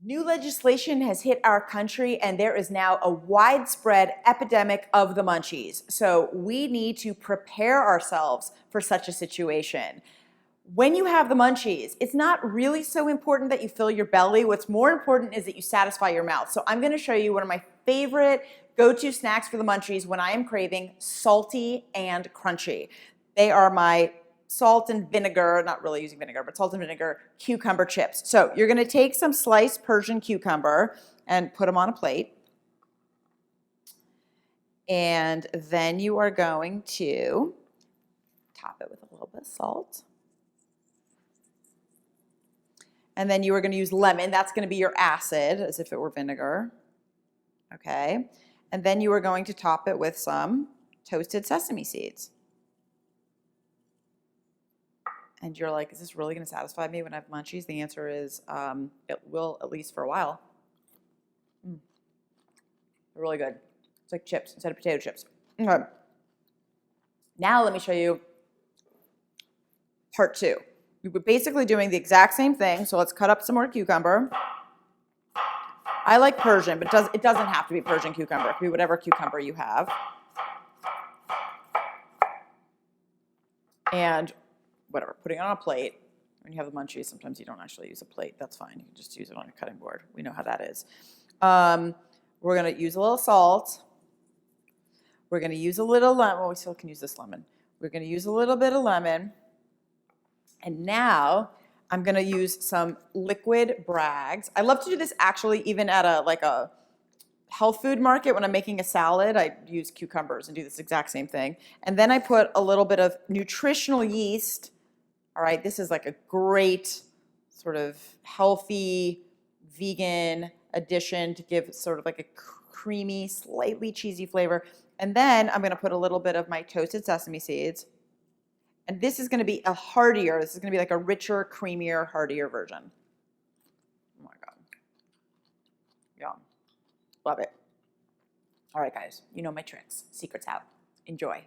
New legislation has hit our country and there is now a widespread epidemic of the munchies. So we need to prepare ourselves for such a situation. When you have the munchies, it's not really so important that you fill your belly. What's more important is that you satisfy your mouth. So I'm gonna show you one of my favorite go-to snacks for the munchies when I am craving salty and crunchy. They are my salt and vinegar, not really using vinegar, but salt and vinegar cucumber chips. So you're gonna take some sliced Persian cucumber and put them on a plate. And then you are going to top it with a little bit of salt. And then you are gonna use lemon. That's gonna be your acid, as if it were vinegar. Okay. And then you are going to top it with some toasted sesame seeds. And you're like, is this really going to satisfy me when I have munchies? The answer is it will, at least for a while. They're really good. It's like chips instead of potato chips. Okay. Now let me show you part two. We were basically doing the exact same thing. So let's cut up some more cucumber. I like Persian, but it doesn't have to be Persian cucumber. It can be whatever cucumber you have. And whatever, putting it on a plate. When you have the munchies, sometimes you don't actually use a plate. That's fine. You can just use it on your cutting board. We know how that is. We're going to use a little salt. We're going to use a little lemon. Well, we still can use this lemon. We're going to use a little bit of lemon. And now I'm going to use some liquid Bragg's. I love to do this actually even at a health food market. When I'm making a salad, I use cucumbers and do this exact same thing. And then I put a little bit of nutritional yeast. All right, this is like a great sort of healthy vegan addition to give sort of like a creamy, slightly cheesy flavor. And then I'm gonna put a little bit of my toasted sesame seeds. And this is gonna be this is gonna be like a richer, creamier, heartier version. Oh my God. Yum. Love it. All right, guys, you know my tricks. Secrets out. Enjoy.